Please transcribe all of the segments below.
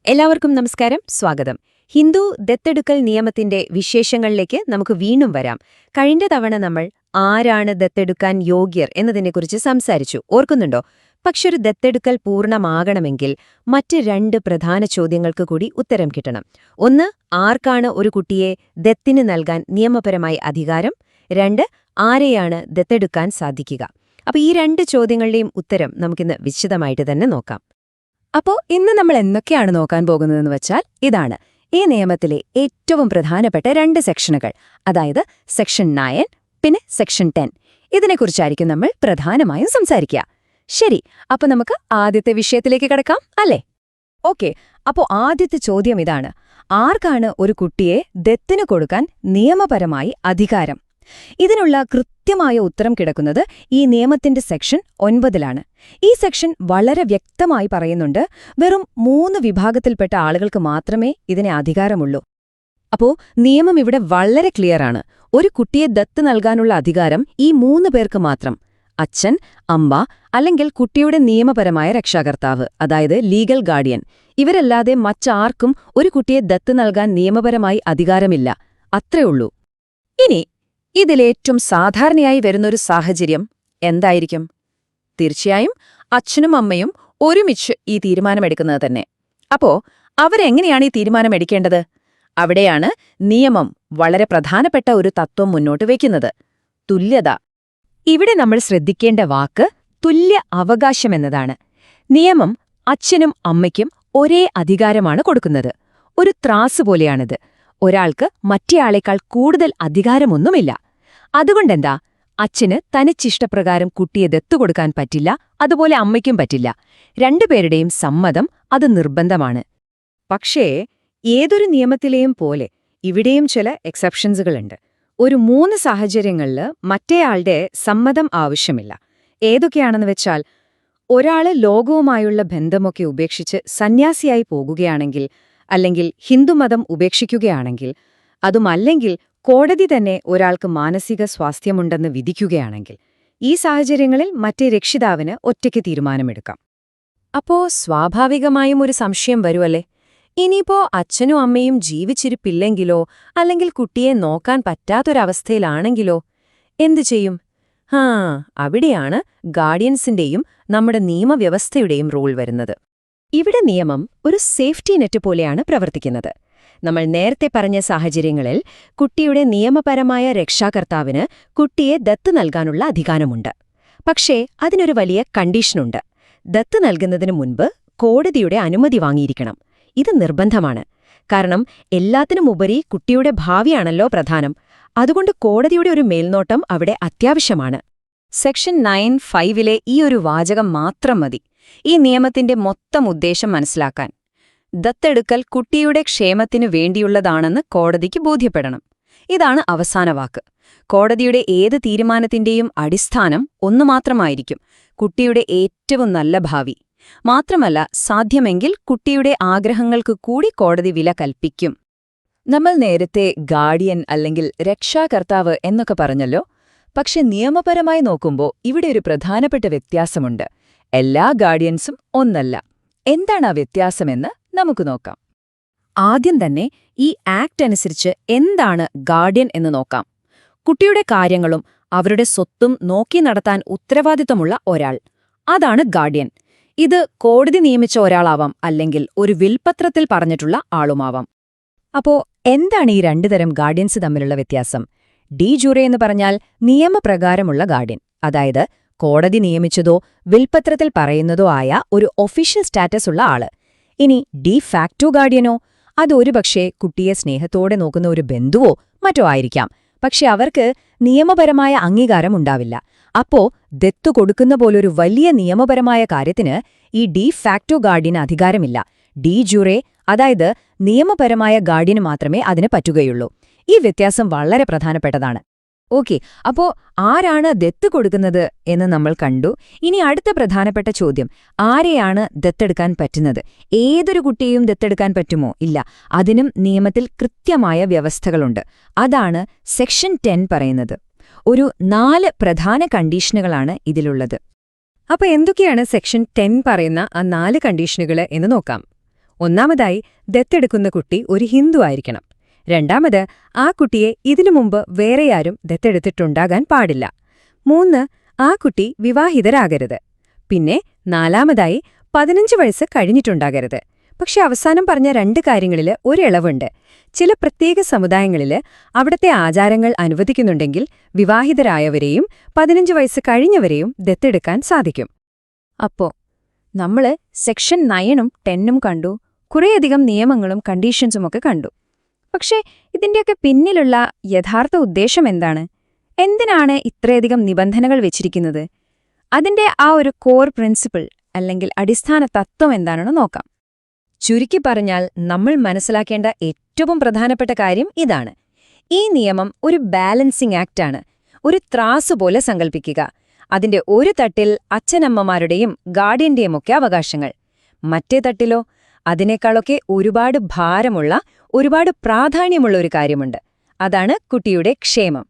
എല്ലാവർക്കും നമസ്കാരം, സ്വാഗതം. ഹിന്ദു ദത്തെടുക്കൽ നിയമത്തിന്റെ വിശേഷങ്ങളിലേക്ക് നമുക്ക് വീണ്ടും വരാം. കഴിഞ്ഞ തവണ നമ്മൾ ആരാണ് ദത്തെടുക്കാൻ യോഗ്യർ എന്നതിനെക്കുറിച്ച് സംസാരിച്ചു, ഓർക്കുന്നുണ്ടോ? പക്ഷെ ഒരു ദത്തെടുക്കൽ പൂർണ്ണമാകണമെങ്കിൽ മറ്റ് രണ്ട് പ്രധാന ചോദ്യങ്ങൾക്ക് കൂടി ഉത്തരം കിട്ടണം. ഒന്ന്, ആർക്കാണ് ഒരു കുട്ടിയെ ദത്തിന് നൽകാൻ നിയമപരമായി അധികാരം? രണ്ട്, ആരെയാണ് ദത്തെടുക്കാൻ സാധിക്കുക? അപ്പൊ ഈ രണ്ട് ചോദ്യങ്ങളുടെയും ഉത്തരം നമുക്കിന്ന് വിശദമായിട്ട് തന്നെ നോക്കാം. അപ്പോൾ ഇന്ന് നമ്മൾ എന്തൊക്കെയാണ് നോക്കാൻ പോകുന്നതെന്ന് വെച്ചാൽ ഇതാണ്. ഈ നിയമത്തിലെ ഏറ്റവും പ്രധാനപ്പെട്ട രണ്ട് സെക്ഷനുകൾ, അതായത് സെക്ഷൻ 9 പിന്നെ സെക്ഷൻ 10. ഇതിനെക്കുറിച്ചായിരിക്കും നമ്മൾ പ്രധാനമായും സംസാരിക്കുക. ശരി, അപ്പോൾ നമുക്ക് ആദ്യത്തെ വിഷയത്തിലേക്ക് കടക്കാം, അല്ലേ? ഓക്കെ, അപ്പോൾ ആദ്യത്തെ ചോദ്യം ഇതാണ്: ആർക്കാണ് ഒരു കുട്ടിയെ ദത്തിന് കൊടുക്കാൻ നിയമപരമായി അധികാരം? ഇതിനുള്ള കൃത്യമായ ഉത്തരം കിടക്കുന്നത് ഈ നിയമത്തിന്റെ സെക്ഷൻ 9 ഈ സെക്ഷൻ വളരെ വ്യക്തമായി പറയുന്നുണ്ട്, വെറും 3 വിഭാഗത്തിൽപ്പെട്ട ആളുകൾക്ക് മാത്രമേ ഇതിന് അധികാരമുള്ളൂ. അപ്പോ നിയമം ഇവിടെ വളരെ ക്ലിയറാണ്. ഒരു കുട്ടിയെ ദത്ത് നൽകാനുള്ള അധികാരം ഈ 3 പേർക്ക് മാത്രം: അച്ഛൻ, അമ്മ, അല്ലെങ്കിൽ കുട്ടിയുടെ നിയമപരമായ രക്ഷാകർത്താവ്, അതായത് ലീഗൽ ഗാർഡിയൻ. ഇവരല്ലാതെ മറ്റാർക്കും ഒരു കുട്ടിയെ ദത്ത് നൽകാൻ നിയമപരമായി അധികാരമില്ല. അത്രേ ഉള്ളൂ. ഇനി ഇതിലേറ്റവും സാധാരണയായി വരുന്നൊരു സാഹചര്യം എന്തായിരിക്കും? തീർച്ചയായും അച്ഛനും അമ്മയും ഒരുമിച്ച് ഈ തീരുമാനമെടുക്കുന്നത് തന്നെ. അപ്പോ അവരെങ്ങനെയാണ് ഈ തീരുമാനമെടുക്കേണ്ടത്? അവിടെയാണ് നിയമം വളരെ പ്രധാനപ്പെട്ട ഒരു തത്വം മുന്നോട്ട് വയ്ക്കുന്നത്: തുല്യത. ഇവിടെ നമ്മൾ ശ്രദ്ധിക്കേണ്ട വാക്ക് തുല്യ അവകാശമെന്നതാണ്. നിയമം അച്ഛനും അമ്മയ്ക്കും ഒരേ അധികാരമാണ് കൊടുക്കുന്നത്. ഒരു ത്രാസ് പോലെയാണിത്. ഒരാൾക്ക് മറ്റേയാളേക്കാൾ കൂടുതൽ അധികാരമൊന്നുമില്ല. അതുകൊണ്ടെന്താ, അച്ഛന് തനിച്ചിഷ്ടപ്രകാരം കുട്ടിയെ ദത്തുകൊടുക്കാൻ പറ്റില്ല, അതുപോലെ അമ്മയ്ക്കും പറ്റില്ല. രണ്ടുപേരുടെയും സമ്മതം അത് നിർബന്ധമാണ്. പക്ഷേ ഏതൊരു നിയമത്തിലെയും പോലെ ഇവിടെയും ചില എക്സെപ്ഷൻസുകളുണ്ട്. ഒരു 3 സാഹചര്യങ്ങളിൽ മറ്റേയാളുടെ സമ്മതം ആവശ്യമില്ല. ഏതൊക്കെയാണെന്ന് വെച്ചാൽ, ഒരാള് ലോകവുമായുള്ള ബന്ധമൊക്കെ ഉപേക്ഷിച്ച് സന്യാസിയായി പോകുകയാണെങ്കിൽ, അല്ലെങ്കിൽ ഹിന്ദുമതം ഉപേക്ഷിക്കുകയാണെങ്കിൽ, അതുമല്ലെങ്കിൽ കോടതി തന്നെ ഒരാൾക്ക് മാനസിക സ്വാസ്ഥ്യമുണ്ടെന്ന് വിധിക്കുകയാണെങ്കിൽ, ഈ സാഹചര്യങ്ങളിൽ മറ്റേ രക്ഷിതാവിന് ഒറ്റയ്ക്ക് തീരുമാനമെടുക്കാം. അപ്പോ സ്വാഭാവികമായും ഒരു സംശയം വരുമല്ലേ, ഇനിയിപ്പോ അച്ഛനും അമ്മയും ജീവിച്ചിരിപ്പില്ലെങ്കിലോ, അല്ലെങ്കിൽ കുട്ടിയെ നോക്കാൻ പറ്റാത്തൊരവസ്ഥയിലാണെങ്കിലോ എന്തു ചെയ്യും? അവിടെയാണ് ഗാർഡിയൻസിന്റെയും നമ്മുടെ നിയമവ്യവസ്ഥയുടെയും റോൾ വരുന്നത്. ഇവിടെ നിയമം ഒരു സേഫ്റ്റി നെറ്റ് പോലെയാണ് പ്രവർത്തിക്കുന്നത്. നമ്മൾ നേരത്തെ പറഞ്ഞ സാഹചര്യങ്ങളിൽ കുട്ടിയുടെ നിയമപരമായ രക്ഷാകർത്താവിന് കുട്ടിയെ ദത്ത് നൽകാനുള്ള അധികാരമുണ്ട്. പക്ഷേ അതിനൊരു വലിയ കണ്ടീഷനുണ്ട്. ദത്ത് നൽകുന്നതിന് മുൻപ് കോടതിയുടെ അനുമതി വാങ്ങിയിരിക്കണം. ഇത് നിർബന്ധമാണ്. കാരണം എല്ലാത്തിനുമുപരി കുട്ടിയുടെ ഭാവിയാണല്ലോ പ്രധാനം. അതുകൊണ്ട് കോടതിയുടെ ഒരു മേൽനോട്ടം അവിടെ അത്യാവശ്യമാണ്. സെക്ഷൻ 9(5) ഈ ഒരു വാചകം മാത്രം മതി ഈ നിയമത്തിന്റെ മൊത്തം ഉദ്ദേശം മനസ്സിലാക്കാൻ. ദത്തെടുക്കൽ കുട്ടിയുടെ ക്ഷേമത്തിനു വേണ്ടിയുള്ളതാണെന്ന് കോടതിക്ക് ബോധ്യപ്പെടണം. ഇതാണ് അവസാന വാക്ക്. കോടതിയുടെ ഏത് തീരുമാനത്തിന്റെയും അടിസ്ഥാനം ഒന്നുമാത്രമായിരിക്കും: കുട്ടിയുടെ ഏറ്റവും നല്ല ഭാവി. മാത്രമല്ല, സാധ്യമെങ്കിൽ കുട്ടിയുടെ ആഗ്രഹങ്ങൾക്ക് കൂടി കോടതി വില കൽപ്പിക്കും. നമ്മൾ നേരത്തെ ഗാർഡിയൻ അല്ലെങ്കിൽ രക്ഷാകർത്താവ് എന്നൊക്കെ പറഞ്ഞല്ലോ. പക്ഷെ നിയമപരമായി നോക്കുമ്പോൾ ഇവിടെ ഒരു പ്രധാനപ്പെട്ട വ്യത്യാസമുണ്ട്. എല്ലാ ഗാർഡിയൻസും ഒന്നല്ല. എന്താണ് ആ വ്യത്യാസമെന്ന് നമുക്ക് നോക്കാം. ആദ്യം തന്നെ ഈ ആക്ട് അനുസരിച്ച് എന്താണ് ഗാർഡിയൻ എന്ന് നോക്കാം. കുട്ടിയുടെ കാര്യങ്ങളും അവരുടെ സ്വത്തും നോക്കി നടത്താൻ ഉത്തരവാദിത്തമുള്ള ഒരാൾ, അതാണ് ഗാർഡിയൻ. ഇത് കോടതി നിയമിച്ച ഒരാളാവാം, അല്ലെങ്കിൽ ഒരു വിൽപത്രത്തിൽ പറഞ്ഞിട്ടുള്ള ആളുമാവാം. അപ്പോ എന്താണ് ഈ രണ്ടുതരം ഗാർഡിയൻസ് തമ്മിലുള്ള വ്യത്യാസം? ഡി ജൂറെ എന്ന് പറഞ്ഞാൽ നിയമപ്രകാരമുള്ള ഗാർഡിയൻ, അതായത് കോടതി നിയമിച്ചതോ വിൽപത്രത്തിൽ പറയുന്നതോ ആയ ഒരു ഒഫീഷ്യൽ സ്റ്റാറ്റസ് ഉള്ള ആള്. ഇനി ഡി ഫാക്ടോ ഗാർഡിയനോ? അത് ഒരുപക്ഷേ കുട്ടിയെ സ്നേഹത്തോടെ നോക്കുന്ന ഒരു ബന്ധുവോ മറ്റോ ആയിരിക്കാം. പക്ഷെ അവർക്ക് നിയമപരമായ അംഗീകാരം ഉണ്ടാവില്ല. അപ്പോ ദത്തു കൊടുക്കുന്ന പോലൊരു വലിയ നിയമപരമായ കാര്യത്തിന് ഈ ഡി ഫാക്ടോ ഗാർഡിയന് അധികാരമില്ല. ഡി ജൂറെ, അതായത് നിയമപരമായ ഗാർഡിയന് മാത്രമേ അതിന് പറ്റുകയുള്ളൂ. ഈ വ്യത്യാസം വളരെ പ്രധാനപ്പെട്ടതാണ്. ഓക്കെ, അപ്പോ ആരാണ് ദത്ത് കൊടുക്കുന്നത് എന്ന് നമ്മൾ കണ്ടു. ഇനി അടുത്ത പ്രധാനപ്പെട്ട ചോദ്യം: ആരെയാണ് ദത്തെടുക്കാൻ പറ്റുന്നത്? ഏതൊരു കുട്ടിയെയും ദത്തെടുക്കാൻ പറ്റുമോ? ഇല്ല, അതിനും നിയമത്തിൽ കൃത്യമായ വ്യവസ്ഥകളുണ്ട്. അതാണ് സെക്ഷൻ 10 പറയുന്നത്. ഒരു 4 പ്രധാന കണ്ടീഷനുകളാണ് ഇതിലുള്ളത്. അപ്പൊ എന്തൊക്കെയാണ് സെക്ഷൻ 10 പറയുന്ന ആ 4 കണ്ടീഷനുകൾ എന്ന് നോക്കാം. ഒന്നാമതായി, ദത്തെടുക്കുന്ന കുട്ടി ഒരു ഹിന്ദു ആയിരിക്കണം. രണ്ടാമത്, ആ കുട്ടിയെ ഇതിനു മുമ്പ് വേറെയാരും ദത്തെടുത്തിട്ടുണ്ടാകാൻ പാടില്ല. 3, ആ കുട്ടി വിവാഹിതരാകരുത്. പിന്നെ 4-മതായി, 15 വയസ്സ് കഴിഞ്ഞിട്ടുണ്ടാകരുത്. പക്ഷെ അവസാനം പറഞ്ഞ 2 കാര്യങ്ങളിൽ ഒരു ഇളവുണ്ട്. ചില പ്രത്യേക സമുദായങ്ങളിൽ അവിടത്തെ ആചാരങ്ങൾ അനുവദിക്കുന്നുണ്ടെങ്കിൽ വിവാഹിതരായവരെയും 15 വയസ്സ് കഴിഞ്ഞവരെയും ദത്തെടുക്കാൻ സാധിക്കും. അപ്പോ നമ്മള് സെക്ഷൻ 9ഉം 10ഉം കണ്ടു, കുറേയധികം നിയമങ്ങളും കണ്ടീഷൻസുമൊക്കെ കണ്ടു. പക്ഷേ ഇതിന്റെയൊക്കെ പിന്നിലുള്ള യഥാർത്ഥ ഉദ്ദേശം എന്താണ്? എന്തിനാണ് ഇത്രയധികം നിബന്ധനകൾ വെച്ചിരിക്കുന്നത്? അതിന്റെ ആ ഒരു കോർ പ്രിൻസിപ്പിൾ അല്ലെങ്കിൽ അടിസ്ഥാന തത്വം എന്താണെന്ന് നോക്കാം. ചുരുക്കി പറഞ്ഞാൽ, നമ്മൾ മനസ്സിലാക്കേണ്ട ഏറ്റവും പ്രധാനപ്പെട്ട കാര്യം ഇതാണ്. ഈ നിയമം ഒരു ബാലൻസിംഗ് ആക്ടാണ്. ഒരു ത്രാസ് പോലെ സങ്കൽപ്പിക്കുക. അതിന്റെ ഒരു തട്ടിൽ അച്ഛനമ്മമാരുടെയും ഗാർഡിയന്റെയും ഒക്കെ അവകാശങ്ങൾ, മറ്റേ തട്ടിലോ അതിനേക്കാളൊക്കെ ഒരുപാട് ഭാരമുള്ള, ഒരുപാട് പ്രാധാന്യമുള്ള ഒരു കാര്യമുണ്ട്. അതാണ് കുട്ടിയുടെ ക്ഷേമം.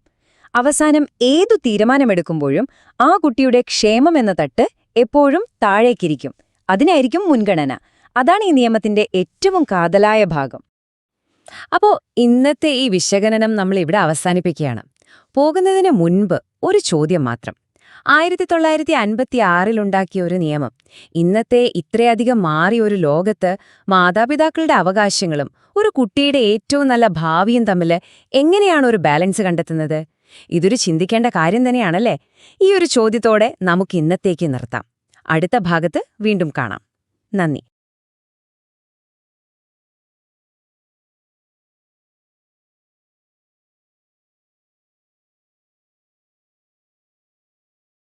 അവസാനം ഏതു തീരുമാനമെടുക്കുമ്പോഴും ആ കുട്ടിയുടെ ക്ഷേമം എന്ന തട്ട് എപ്പോഴും താഴേക്കിരിക്കും. അതിനായിരിക്കും മുൻഗണന. അതാണ് ഈ നിയമത്തിന്റെ ഏറ്റവും കാതലായ ഭാഗം. അപ്പോ ഇന്നത്തെ ഈ വിശകലനം നമ്മൾ ഇവിടെ അവസാനിപ്പിക്കുകയാണ്. പോകുന്നതിന് മുൻപ് ഒരു ചോദ്യം മാത്രം. 1956-ലുണ്ടാക്കിയ ഒരു നിയമം ഇന്നത്തെ ഇത്രയധികം മാറിയ ഒരു ലോകത്ത് മാതാപിതാക്കളുടെ അവകാശങ്ങളും ഒരു കുട്ടിയുടെ ഏറ്റവും നല്ല ഭാവിയും തമ്മിൽ എങ്ങനെയാണ് ഒരു ബാലൻസ് കണ്ടെത്തുന്നത്? ഇതൊരു ചിന്തിക്കേണ്ട കാര്യം തന്നെയാണല്ലേ? ഈ ഒരു ചോദ്യത്തോടെ നമുക്ക് ഇന്നത്തേക്ക് നിർത്താം. അടുത്ത ഭാഗത്ത് വീണ്ടും കാണാം. നന്ദി.